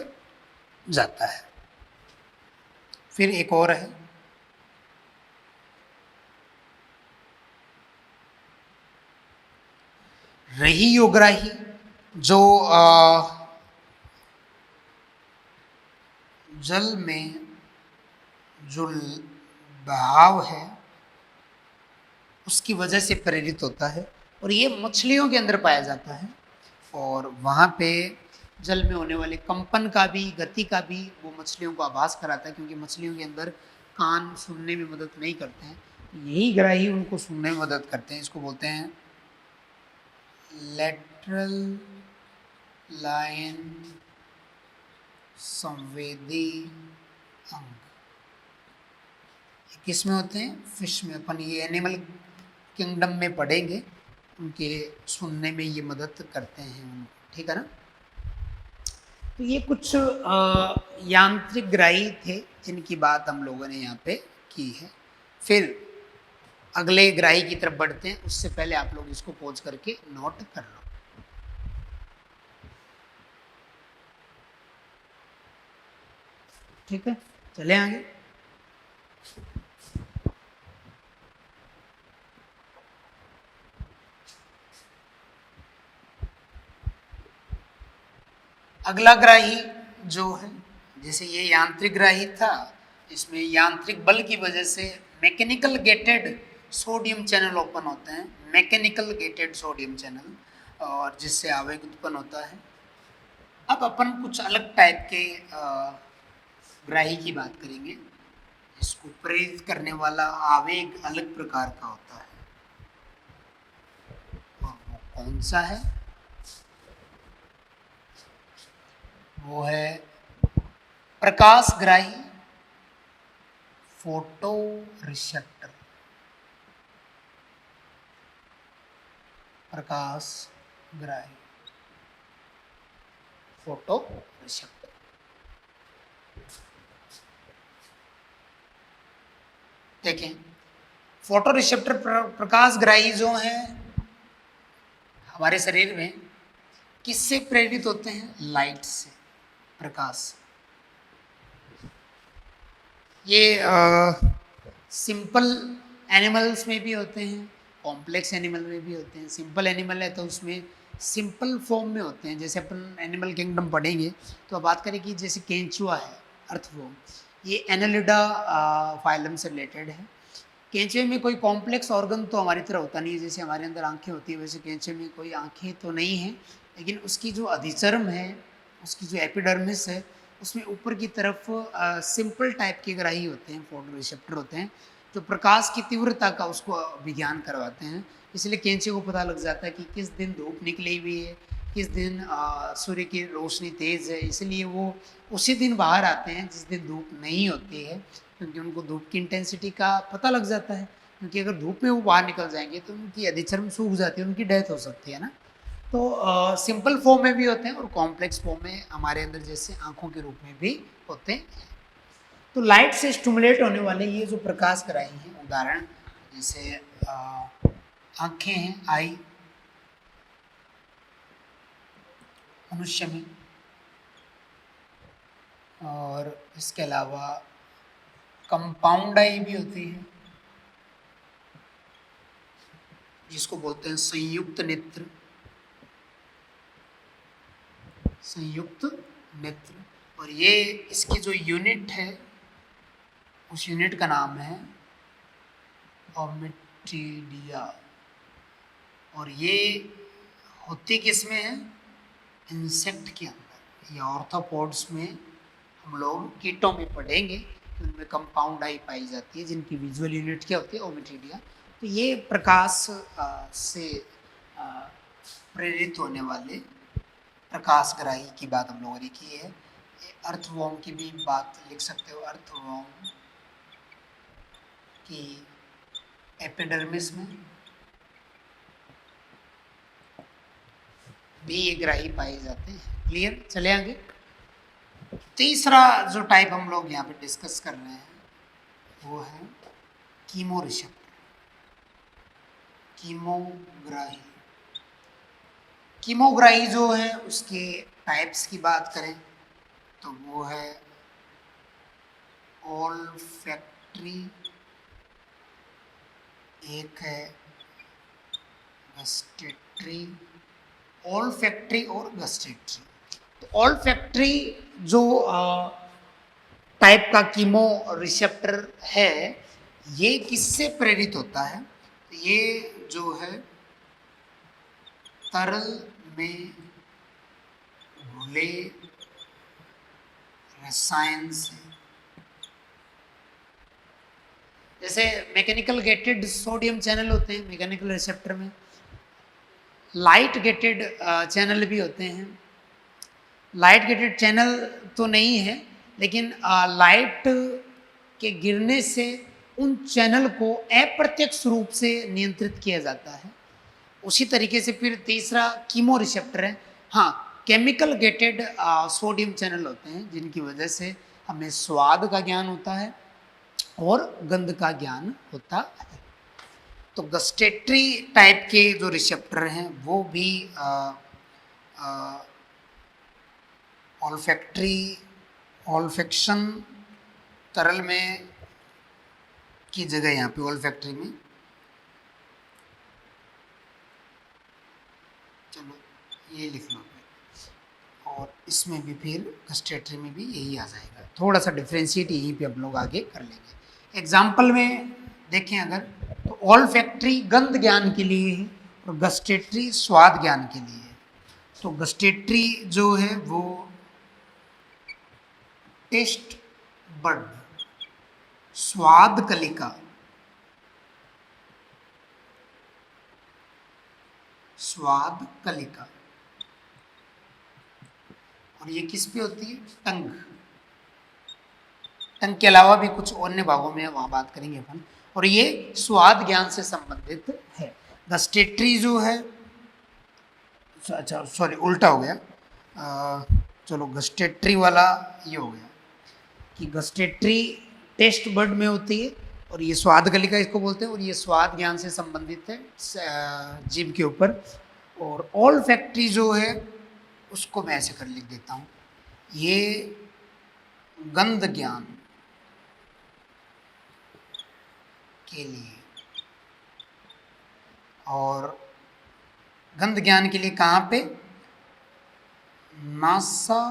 Speaker 1: जाता है। फिर एक और है रहीयोग्राही, जो जल में जो बहाव है उसकी वजह से प्रेरित होता है और ये मछलियों के अंदर पाया जाता है। और वहाँ पे जल में होने वाले कंपन का भी, गति का भी वो मछलियों को आभास कराता है, क्योंकि मछलियों के अंदर कान सुनने में मदद नहीं करते हैं। यही ग्राही उनको सुनने में मदद करते हैं। इसको बोलते हैं लेटरल लाइन संवेदी अंग। किस में होते हैं? फिश में। अपन ये एनिमल किंगडम में पढ़ेंगे, उनके सुनने में ये मदद करते हैं उनको, ठीक है ना। तो ये कुछ यांत्रिक ग्राही थे जिनकी बात हम लोगों ने यहाँ पे की है। फिर अगले ग्राही की तरफ बढ़ते हैं, उससे पहले आप लोग इसको पॉज करके नोट कर लो। ठीक है, चले आगे। अगला ग्राही जो है, जैसे ये यांत्रिक ग्राही था, इसमें यांत्रिक बल की वजह से mechanical gated sodium channel open होते हैं। मैकेनिकल गेटेड सोडियम चैनल, और जिससे आवेग उत्पन्न होता है। अब अपन कुछ अलग टाइप के ग्राही की बात करेंगे। इसको प्रेरित करने वाला आवेग अलग प्रकार का होता है, और वो कौन सा है? वो है प्रकाश ग्राही, फोटो रिसेप्टर। प्रकाश ग्राही, फोटो रिसेप्टर। देखें, फोटो रिसेप्टर प्रकाश ग्राही जो हैं हमारे शरीर में किससे प्रेरित होते हैं? लाइट से, प्रकाश। ये सिंपल एनिमल्स में भी होते हैं, कॉम्प्लेक्स एनिमल में भी होते हैं। सिंपल एनिमल है तो उसमें सिंपल फॉर्म में होते हैं। जैसे अपन एनिमल किंगडम पढ़ेंगे तो बात करें कि जैसे केंचुआ है, अर्थवर्म, ये एनालिडा फाइलम से रिलेटेड है। केंचुए में कोई कॉम्प्लेक्स ऑर्गन तो हमारी तरह होता नहीं है। जैसे हमारे अंदर आंखें होती है, वैसे केंचुए में कोई आंखें तो नहीं है, लेकिन उसकी जो अधिचर्म है, उसकी जो एपिडर्मिस है, उसमें ऊपर की तरफ सिंपल टाइप के ग्राही होते हैं, फोटो रिसेप्टर होते हैं, जो प्रकाश की तीव्रता का उसको विज्ञान करवाते हैं। इसलिए कैंची को पता लग जाता है कि किस दिन धूप निकली हुई है, किस दिन सूर्य की रोशनी तेज़ है, इसलिए वो उसी दिन बाहर आते हैं जिस दिन धूप नहीं होती है, क्योंकि उनको धूप की इंटेंसिटी का पता लग जाता है। क्योंकि अगर धूप में वो बाहर निकल जाएंगे तो उनकी अधिचर्म सूख जाती है, उनकी डेथ हो सकती है ना। तो सिंपल फॉर्म में भी होते हैं और कॉम्प्लेक्स फॉर्म में हमारे अंदर जैसे आंखों के रूप में भी होते हैं। तो लाइट से स्टिमुलेट होने वाले ये जो प्रकाश ग्राही हैं, उदाहरण जैसे आंखें हैं, आई मनुष्य में, और इसके अलावा कंपाउंड आई भी होती है जिसको बोलते हैं संयुक्त नेत्र, संयुक्त नेत्र। और ये इसकी जो यूनिट है उस यूनिट का नाम है ओमेटिडिया। और ये होती किस में है? इंसेक्ट के अंदर या ऑर्थोपोड्स में। हम लोग कीटों में पढ़ेंगे, उनमें कंपाउंड आई पाई जाती है जिनकी विजुअल यूनिट क्या होती है? ओमेटिडिया। तो ये प्रकाश से प्रेरित होने वाले प्रकाशग्राही की बात हम लोगों ने की है। अर्थवॉर्म की भी बात लिख सकते हो, अर्थवॉर्म की एपिडर्मिस में भी ये ग्राही पाए जाते हैं। क्लियर? चले आगे। तीसरा जो टाइप हम लोग यहाँ पे डिस्कस कर रहे हैं वो है कीमो रिसेप्टर, कीमोग्राही। कीमोग्राही जो है उसके टाइप्स की बात करें तो वो है ओल्फैक्टरी, एक है गस्टेटरी, ओल्फैक्टरी और गस्टेटरी। तो ओल्फैक्टरी जो टाइप का कीमो रिसेप्टर है, ये किससे प्रेरित होता है? ये जो है तरल में घुले रसायन से, जैसे मैकेनिकल गेटेड सोडियम चैनल होते हैं मैकेनिकल रिसेप्टर में, लाइट गेटेड चैनल भी होते हैं। लाइट गेटेड चैनल तो नहीं है, लेकिन लाइट के गिरने से उन चैनल को अप्रत्यक्ष रूप से नियंत्रित किया जाता है। उसी तरीके से फिर तीसरा कीमो रिसेप्टर है। हाँ, केमिकल गेटेड सोडियम चैनल होते हैं जिनकी वजह से हमें स्वाद का ज्ञान होता है और गंध का ज्ञान होता है। तो गस्टेटरी टाइप के जो रिसेप्टर हैं वो भी ऑल्फैक्टरी, ऑल्फैक्शन तरल में की जगह यहाँ पे ऑल्फैक्टरी में, चलो ये लिख लो, और इसमें भी फिर गस्टेटरी में भी यही आ जाएगा। थोड़ा सा डिफ्रेंशिएट यहीं पे हम लोग आगे कर लेंगे। एग्जाम्पल में देखें अगर, तो ऑल्फैक्टरी गंध ज्ञान के लिए है और गस्टेटरी स्वाद ज्ञान के लिए है। तो गस्टेटरी जो है वो टेस्ट बड, स्वाद कलिका, स्वाद कलिका, और ये किस पे होती है? टंग। टंग के अलावा भी कुछ अन्य भागों में वहाँ बात करेंगे अपन। और ये स्वाद ज्ञान से संबंधित है। गस्टेटरी जो है, अच्छा सॉरी उल्टा हो गया, चलो गस्टेटरी वाला ये हो गया कि गस्टेटरी टेस्ट बड में होती है और ये स्वाद कलिका इसको बोलते हैं, और ये स्वाद ज्ञान से संबंधित है जीभ के ऊपर। और ऑल्फैक्टरी जो है उसको मैं ऐसे कर लिख देता हूँ, ये गंध ज्ञान के लिए। और गंध ज्ञान के लिए कहाँ पे? नासा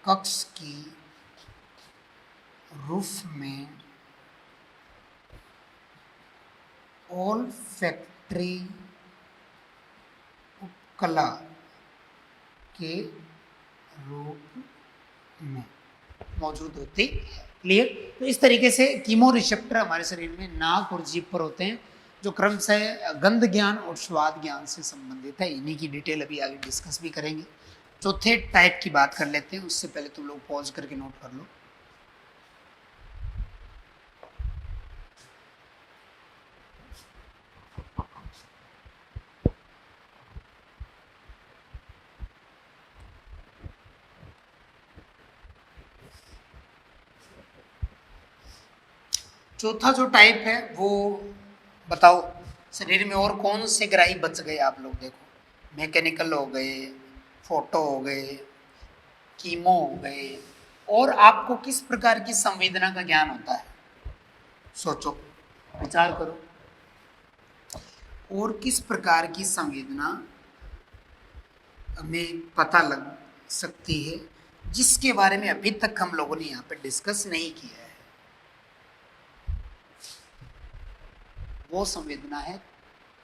Speaker 1: कक्ष की रूफ में ऑल्फैक्टरी कला के रूप में मौजूद होती है। क्लियर? तो इस तरीके से कीमो रिसेप्टर हमारे शरीर में नाक और जीभ पर होते हैं, जो क्रमशः गंध ज्ञान और स्वाद ज्ञान से संबंधित है। इन्हीं की डिटेल अभी आगे डिस्कस भी करेंगे। चौथे टाइप की बात कर लेते हैं, उससे पहले तुम लोग पॉज करके नोट कर लो। चौथा जो टाइप है वो बताओ, शरीर में और कौन से ग्राही बच गए आप लोग देखो। मैकेनिकल हो गए, फोटो हो गए, कीमो हो गए, और आपको किस प्रकार की संवेदना का ज्ञान होता है? सोचो, विचार करो। और किस प्रकार की संवेदना हमें पता लग सकती है, जिसके बारे में अभी तक हम लोगों ने यहाँ पे डिस्कस नहीं किया है? वो संवेदना है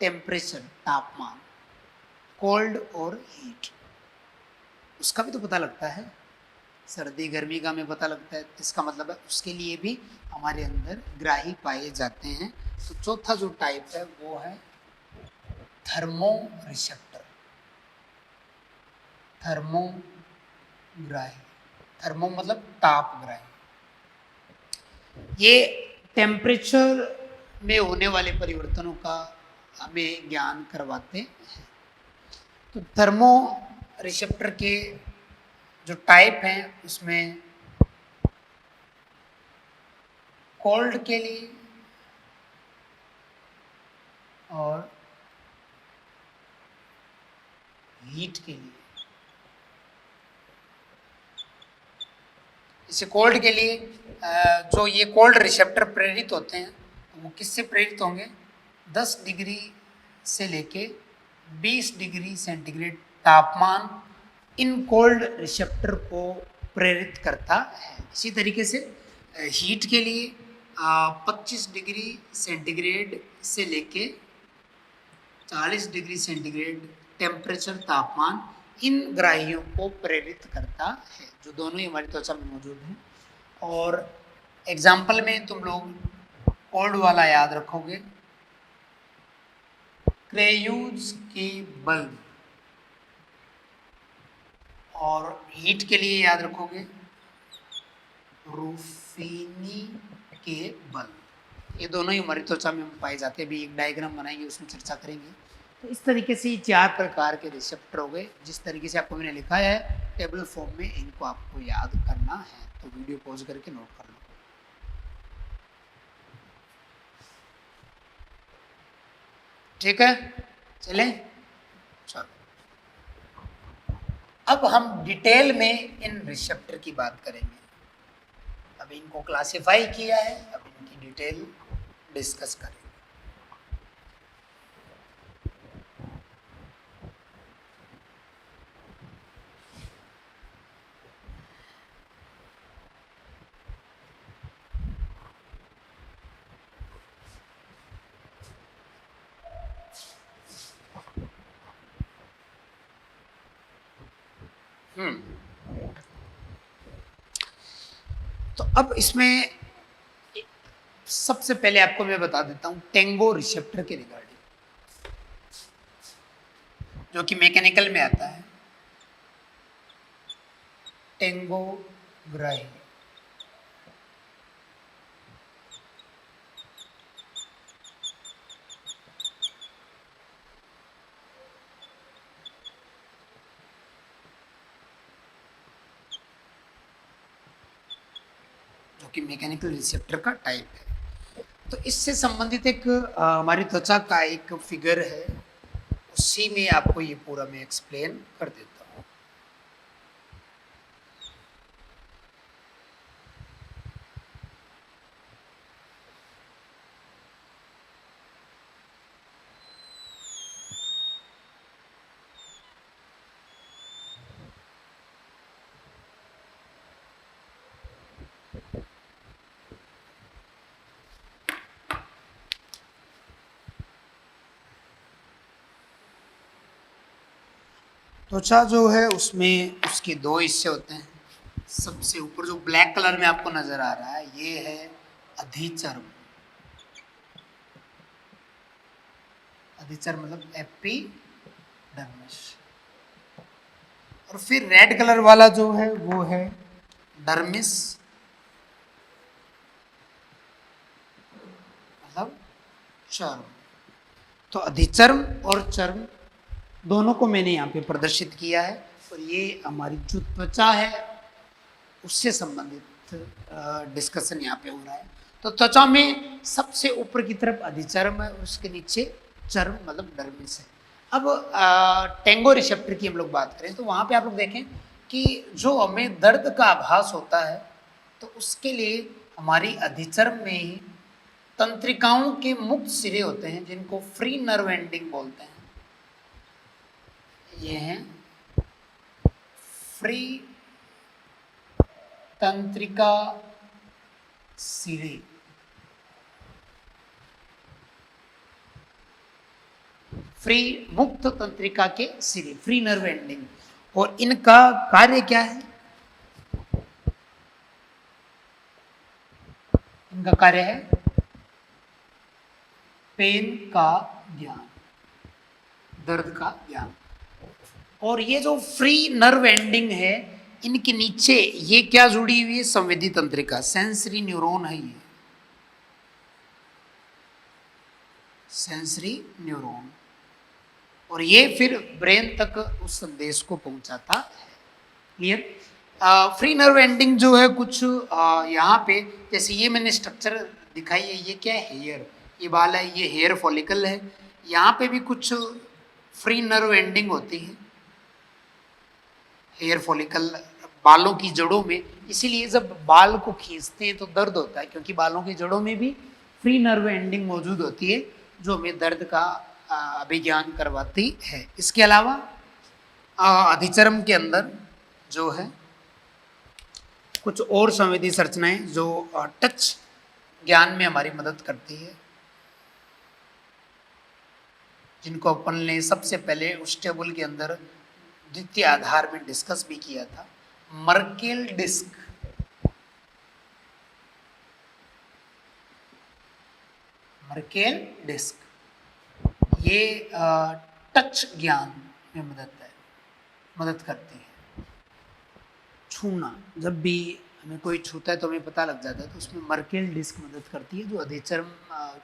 Speaker 1: टेम्परेचर, तापमान, कोल्ड और हीट। उसका भी तो पता लगता है, सर्दी गर्मी का हमें पता लगता है। इसका मतलब है उसके लिए भी हमारे अंदर ग्राही पाए जाते हैं। तो चौथा जो टाइप है वो है थर्मो रिसेप्टर, थर्मोग्राही। थर्मो मतलब ताप ग्राही। ये टेम्परेचर में होने वाले परिवर्तनों का हमें ज्ञान करवाते हैं। तो थर्मो रिसेप्टर के जो टाइप हैं उसमें कोल्ड के लिए और हीट के लिए। इसे कोल्ड के लिए जो ये कोल्ड रिसेप्टर प्रेरित होते हैं, वो किससे प्रेरित होंगे? 10 डिग्री से लेके 20 डिग्री सेंटीग्रेड तापमान इन कोल्ड रिसेप्टर को प्रेरित करता है। इसी तरीके से हीट के लिए 25 डिग्री सेंटीग्रेड से लेके 40 डिग्री सेंटीग्रेड टेम्परेचर, तापमान इन ग्राहियों को प्रेरित करता है, जो दोनों ही हमारी त्वचा में मौजूद हैं। और एग्जाम्पल में तुम लोग कोल्ड वाला याद रखोगे, क्रेयूज के बल्ब, और हीट के लिए याद रखोगे रूफिनी के बल्ब। ये दोनों ही हमारी त्वचा में पाए जाते हैं। अभी एक डायग्राम बनाएंगे, उसमें चर्चा करेंगे। तो इस तरीके से 4 प्रकार के रिसेप्टर हो गए। जिस तरीके से आपको मैंने लिखा है टेबल फॉर्म में, इनको आपको याद करना है। तो वीडियो पॉज करके नोट कर लो। ठीक है, चले चलो। अब हम डिटेल में इन रिसेप्टर की बात करेंगे। अब इनको क्लासिफाई किया है, अब इनकी डिटेल डिस्कस करेंगे। तो अब इसमें सबसे पहले आपको मैं बता देता हूं टेंगो रिसेप्टर के रिगार्डिंग, जो कि मैकेनिकल में आता है। टेंगो ग्राही, जो कि मैकेनिकल रिसेप्टर का टाइप है। तो इससे संबंधित एक हमारी त्वचा का एक फिगर है, उसी में आपको ये पूरा मैं एक्सप्लेन कर देता हूँ। त्वचा जो है उसमें उसके दो हिस्से होते हैं। सबसे ऊपर जो ब्लैक कलर में आपको नजर आ रहा है ये है अधिचर्म। अधिचर्म मतलब एपिडर्मिस। और फिर रेड कलर वाला जो है वो है डर्मिस, मतलब चर्म। तो अधिचर्म और चर्म दोनों को मैंने यहाँ पे प्रदर्शित किया है और ये हमारी जो त्वचा है उससे संबंधित डिस्कशन यहाँ पे हो रहा है। तो त्वचा में सबसे ऊपर की तरफ अधिचर्म है, उसके नीचे चर्म मतलब डर्मिस है। अब टेंगो रिसेप्टर की हम लोग बात करें तो वहाँ पे आप लोग देखें कि जो हमें दर्द का आभास होता है तो उसके लिए हमारी अधिचर्म में ही तंत्रिकाओं के मुक्त सिरे होते हैं जिनको फ्री नर्व एंडिंग बोलते हैं। ये हैं फ्री तंत्रिका सिरे। फ्री मुक्त तंत्रिका के सिरे, फ्री नर्व एंडिंग। और इनका कार्य क्या है? इनका कार्य है पेन का ज्ञान, दर्द का ज्ञान। और ये जो फ्री नर्व एंडिंग है इनके नीचे ये क्या जुड़ी हुई है? संवेदी तंत्रिका, सेंसरी न्यूरॉन है ये, सेंसरी न्यूरॉन। और ये फिर ब्रेन तक उस संदेश को पहुंचाता है। क्लियर? फ्री नर्व एंडिंग जो है कुछ यहाँ पे जैसे ये मैंने स्ट्रक्चर दिखाई है, ये क्या है? हेयर, ये बाल है, ये हेयर फॉलिकल है। यहाँ पे भी कुछ फ्री नर्व एंडिंग होती है, हेयर फॉलिकल बालों की जड़ों में। इसीलिए जब बाल को खींचते हैं तो दर्द होता है, क्योंकि बालों की जड़ों में भी फ्री नर्व एंडिंग मौजूद होती है जो हमें दर्द का अभिज्ञान करवाती है। इसके अलावा अधिचर्म के अंदर जो है कुछ और संवेदी संरचनाएं जो टच ज्ञान में हमारी मदद करती है, जिनको अपन ने सबसे पहले उस टेबल के अंदर द्वितीय आधार में डिस्कस भी किया था। मर्केल डिस्क, मर्केल डिस्क ये टच ज्ञान में मदद करती है। छूना, जब भी हमें कोई छूता है तो हमें पता लग जाता है, तो उसमें मर्केल डिस्क मदद करती है जो अधिचर्म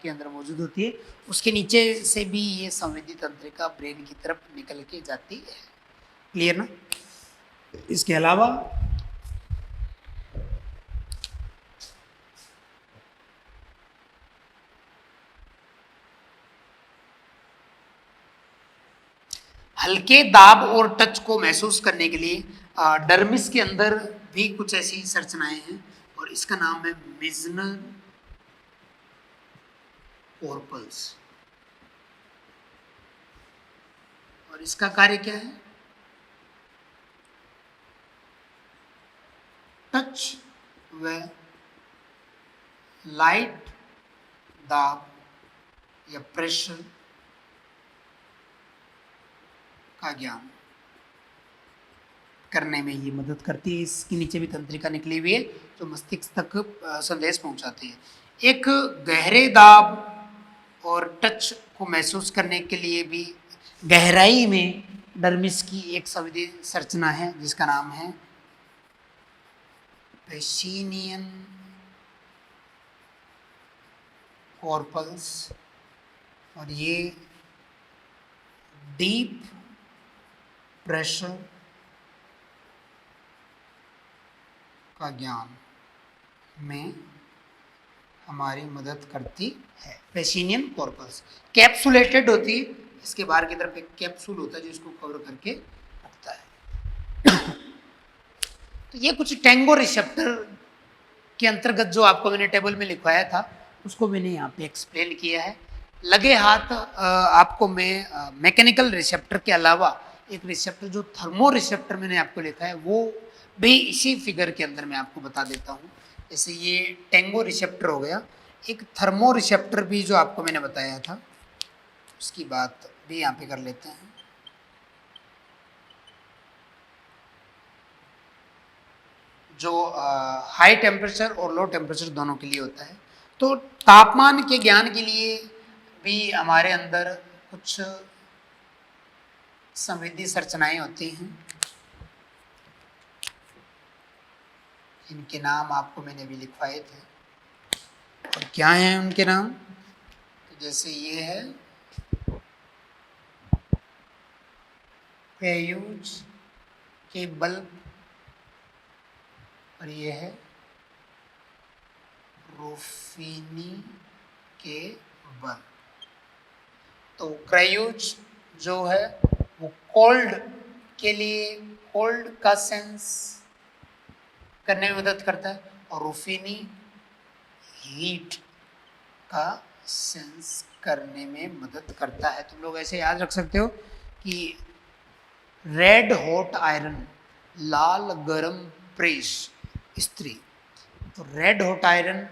Speaker 1: के अंदर मौजूद होती है। उसके नीचे से भी ये संवेदी तंत्रिका ब्रेन की तरफ निकल के जाती है। क्लियर ना? इसके अलावा हल्के दाब और टच को महसूस करने के लिए डर्मिस के अंदर भी कुछ ऐसी संरचनाएं हैं और इसका नाम है मिजनर कॉर्पल्स। और इसका कार्य क्या है? टच व लाइट दाब या प्रेशर का ज्ञान करने में ये मदद करती है। इसके नीचे भी तंत्रिका निकली हुई है जो मस्तिष्क तक संदेश पहुंचाती है। एक गहरे दाब और टच को महसूस करने के लिए भी गहराई में डर्मिस की एक संवेदी संरचना है जिसका नाम है पेशिनियन कॉर्पल्स। और ये डीप प्रेशर का ज्ञान में हमारी मदद करती है। पेशिनियन कॉर्पस कैप्सुलेटेड होती है, इसके बाहर की तरफ एक कैप्सूल होता है जिसको कवर करके रखता है। तो ये कुछ टेंगो रिसेप्टर के अंतर्गत जो आपको मैंने टेबल में लिखवाया था उसको मैंने यहाँ पे एक्सप्लेन किया है। लगे हाथ आपको मैं मैकेनिकल रिसेप्टर के अलावा एक रिसेप्टर जो थर्मो रिसेप्टर मैंने आपको लिखा है वो भी इसी फिगर के अंदर मैं आपको बता देता हूँ। जैसे ये टेंगो रिसेप्टर हो गया, एक थर्मो रिसेप्टर भी जो आपको मैंने बताया था उसकी बात भी यहाँ पे कर लेते हैं। जो हाई टेम्परेचर और लो टेम्परेचर दोनों के लिए होता है। तो तापमान के ज्ञान के लिए भी हमारे अंदर कुछ संवेदी संरचनाएं होती हैं, इनके नाम आपको मैंने भी लिखवाए थे। और क्या हैं उनके नाम? तो जैसे ये है पेयूज के बल्ब, और ये है रूफिनी के बल्ब। तो क्रायूज जो है वो कोल्ड के लिए, कोल्ड का सेंस करने में मदद करता है, और रूफिनी हीट का सेंस करने में मदद करता है। तुम लोग ऐसे याद रख सकते हो कि रेड हॉट आयरन, लाल गरम प्रेस स्त्री। तो रेड हॉट आयरन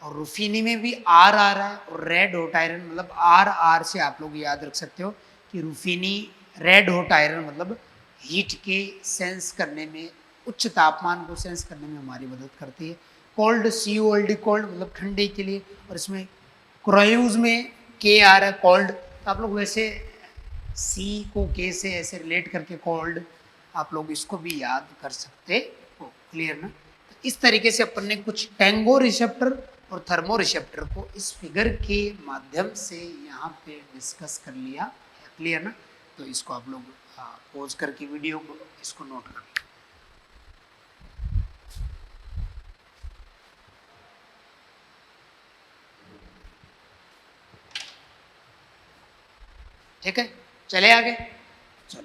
Speaker 1: और रूफिनी में भी आर आ रहा है, और रेड हॉट आयरन मतलब आर से आप लोग याद रख सकते हो कि रूफिनी रेड हॉट आयरन मतलब हीट के सेंस करने में, उच्च तापमान को सेंस करने में हमारी मदद करती है। कोल्ड COLD कोल्ड मतलब ठंडे के लिए, और इसमें क्रायूज में के आ रहा है कोल्ड। तो आप लोग वैसे सी को के से ऐसे रिलेट करके कोल्ड आप लोग इसको भी याद कर सकते हो। क्लियर ना? तो इस तरीके से अपन ने कुछ टैंगो रिसेप्टर और थर्मो रिसेप्टर को इस फिगर के माध्यम से यहाँ पे डिस्कस कर लिया है। क्लियर ना? तो इसको आप लोग पॉज करके वीडियो को इसको नोट कर लो। ठीक है, चले आगे। चलो,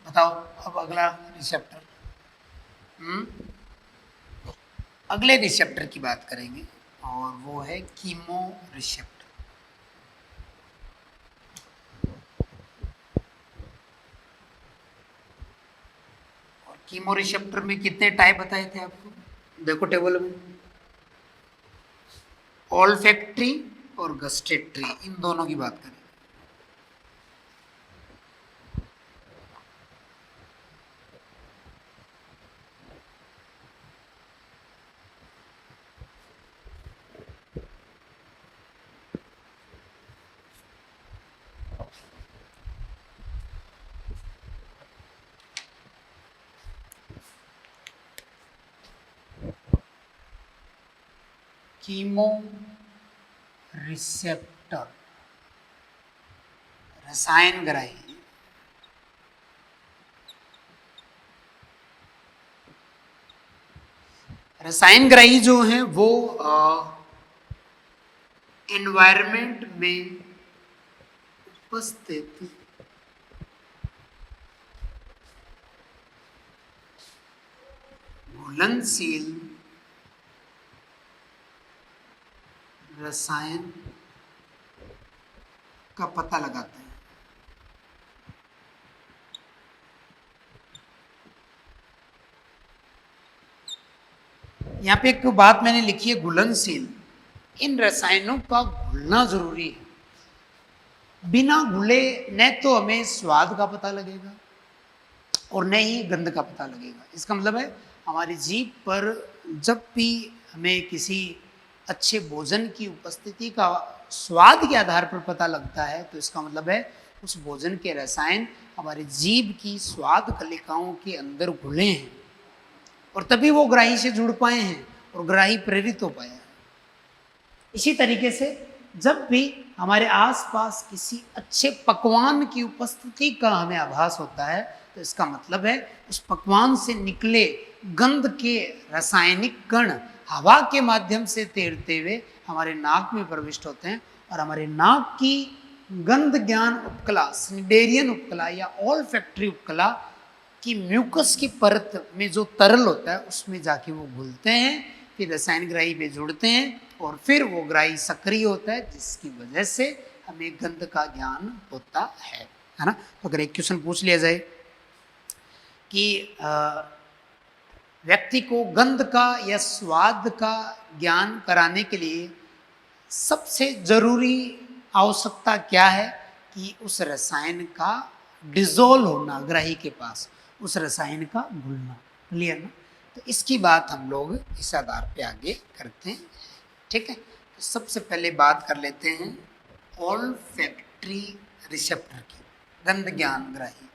Speaker 1: बताओ अब अगला रिसेप्टर। अगले रिसेप्टर की बात करेंगे, और वो है कीमो रिसेप्टर। और कीमो रिसेप्टर में कितने टाइप बताए थे आपको? देखो टेबल में, ऑल्फैक्टरी और गस्टेटरी, इन दोनों की बात करें। कीमो रिसेप्टर रसायन ग्राही, रसायन ग्राही जो हैं वो एनवायरमेंट में उपस्थित घुलनशील रसायन का पता लगाते हैं। यहाँ पे एक बात मैंने लिखी है, घुलनशील। इन रसायनों का घुलना जरूरी है। बिना घुले न तो हमें स्वाद का पता लगेगा और न ही गंध का पता लगेगा। इसका मतलब है हमारी जीभ पर जब भी हमें किसी अच्छे भोजन की उपस्थिति का स्वाद के आधार पर पता लगता है, तो इसका मतलब है उस भोजन के रसायन हमारी जीभ की स्वाद कलिकाओं के अंदर घुले हैं, और तभी वो ग्राही से जुड़ पाए हैं और ग्राही प्रेरित हो पाया है। इसी तरीके से जब भी हमारे आसपास किसी अच्छे पकवान की उपस्थिति का हमें आभास होता है, तो इसका मतलब है उस पकवान से निकले गंध के रासायनिक कण हवा के माध्यम से तैरते हुए हमारे नाक में प्रविष्ट होते हैं, और हमारे नाक की गंध ज्ञान उपकला, स्निडेरियन उपकला या ऑल्फैक्टरी उपकला की म्यूकस की परत में जो तरल होता है उसमें जाके वो घुलते हैं, फिर रसायन ग्राही पे जुड़ते हैं, और फिर वो ग्राही सक्रिय होता है, जिसकी वजह से हमें गंध का ज्ञान होता है ना? तो अगर एक क्वेश्चन पूछ लिया जाए कि व्यक्ति को गंध का या स्वाद का ज्ञान कराने के लिए सबसे जरूरी आवश्यकता क्या है कि उस रसायन का डिजोल्व होना, ग्राही के पास उस रसायन का घुलना। क्लियर ना? तो इसकी बात हम लोग इस आधार पे आगे करते हैं। ठीक है, तो सबसे पहले बात कर लेते हैं ऑल्फैक्टरी रिसेप्टर की, गंध ज्ञान ग्राही।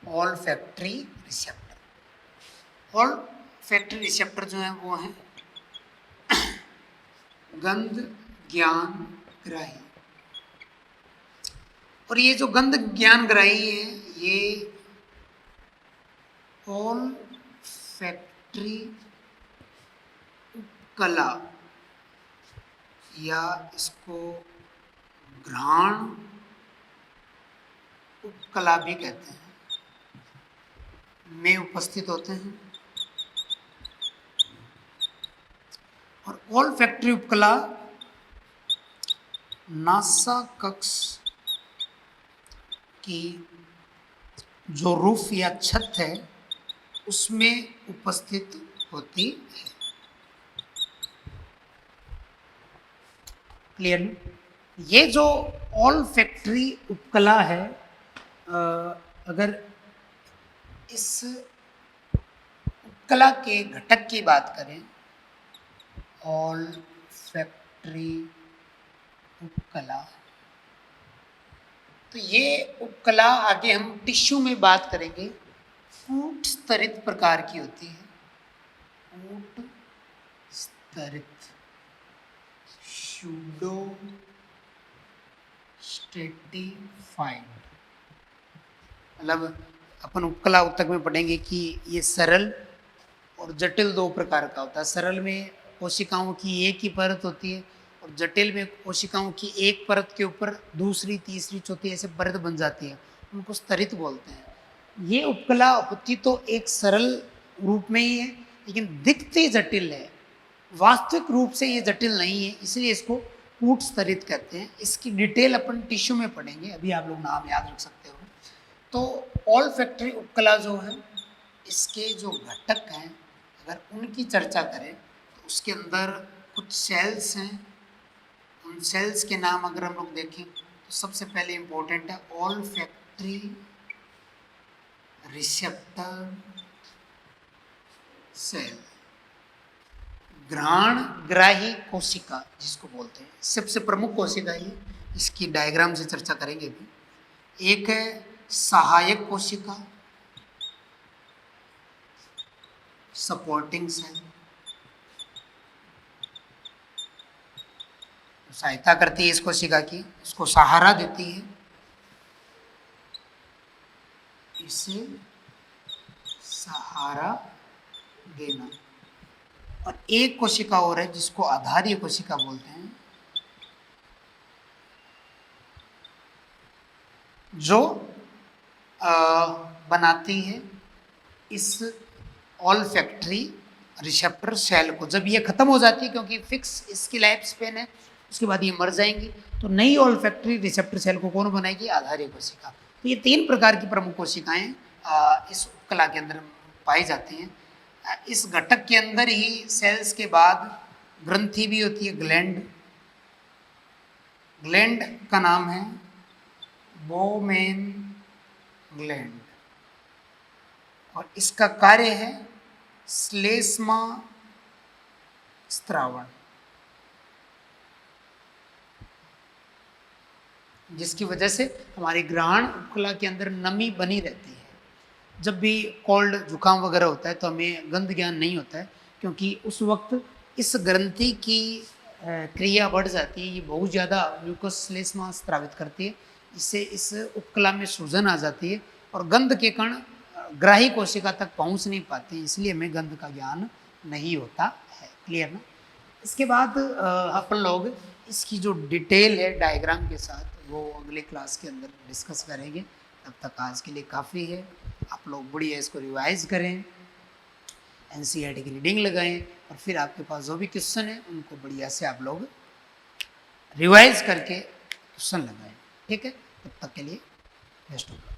Speaker 1: ऑल्फैक्टरी रिसेप्टर, ऑल्फैक्टरी रिसेप्टर जो है वो है गंध ज्ञान ग्राही। और ये जो गंध ज्ञान ग्राही है ये ऑल्फैक्टरी उपकला या इसको घ्राण उपकला भी कहते हैं में उपस्थित होते हैं। और ऑल्फैक्टरी उपकला नासा कक्ष की जो रूफ या छत है उसमें उपस्थित होती है। क्लियर? ये जो ऑल्फैक्टरी उपकला है, अगर इस उपकला के घटक की बात करें, ऑल्फैक्टरी उपकला, तो ये उपकला आगे हम टिश्यू में बात करेंगे, कूट स्तरित प्रकार की होती है। कूट स्तरित, सूडो स्ट्रेटिफाइड, मतलब अपन उपकला उत्तक में पढ़ेंगे कि ये सरल और जटिल दो प्रकार का होता है। सरल में कोशिकाओं की एक ही परत होती है और जटिल में कोशिकाओं की एक परत के ऊपर दूसरी, तीसरी, चौथी ऐसे परत बन जाती है, उनको स्तरित बोलते हैं। ये उपकला होती तो एक सरल रूप में ही है, लेकिन दिखती जटिल है, वास्तविक रूप से ये जटिल नहीं है, इसलिए इसको कूट स्तरित कहते हैं। इसकी डिटेल अपन टिश्यू में पढ़ेंगे, अभी आप लोग नाम याद रख सकते हो। तो ऑल्फैक्टरी उपकला जो है, इसके जो घटक हैं अगर उनकी चर्चा करें तो उसके अंदर कुछ सेल्स हैं। उन सेल्स के नाम अगर हम लोग देखें तो सबसे पहले इंपॉर्टेंट है ऑल्फैक्टरी रिसेप्टर सेल, घ्राण ग्राही कोशिका जिसको बोलते हैं, सबसे प्रमुख कोशिका ये, इसकी डायग्राम से चर्चा करेंगे अभी। एक है सहायक कोशिका, सपोर्टिंग सेल, सहायता करती है इस कोशिका की, उसको सहारा देती है, इसे सहारा देना। और एक कोशिका और है जिसको आधारीय कोशिका बोलते हैं, जो बनाती है इस ऑल्फैक्टरी रिसेप्टर सेल को। जब ये खत्म हो जाती है, क्योंकि फिक्स इसकी लाइफ स्पेन है, उसके बाद ये मर जाएंगी, तो नई ऑल्फैक्टरी रिसेप्टर सेल को कौन बनाएगी? आधारीय कोशिका। तो ये 3 प्रकार की प्रमुख कोशिकाएं इस उपकला के अंदर पाई जाती हैं। इस घटक के अंदर ही सेल्स के बाद ग्रंथि भी होती है, ग्लैंड। ग्लैंड का नाम है बोमेन ग्लैंड और इसका कार्य है श्लेष्मा स्त्रावण, जिसकी वजह से हमारी ग्रहण उपकला के अंदर नमी बनी रहती है। जब भी कोल्ड जुकाम वगैरह होता है तो हमें गंध ज्ञान नहीं होता है, क्योंकि उस वक्त इस ग्रंथि की क्रिया बढ़ जाती है, ये बहुत ज़्यादा म्यूकस श्लेष्मा स्त्रावित करती है, इससे इस उपकला में सूजन आ जाती है और गंध के कण ग्राही कोशिका तक पहुंच नहीं पाते हैं, इसलिए हमें गंध का ज्ञान नहीं होता है। क्लियर ना? इसके बाद अपन लोग इसकी जो डिटेल है डायग्राम के साथ वो अगले क्लास के अंदर डिस्कस करेंगे। तब तक आज के लिए काफ़ी है। आप लोग बढ़िया इसको रिवाइज करें, एनसीईआरटी की रीडिंग लगाएं और फिर आपके पास जो भी क्वेश्चन है उनको बढ़िया से आप लोग रिवाइज करके क्वेश्चन लगाएं। ठीक है, तब तक के लिए बेस्ट ऑफ लक।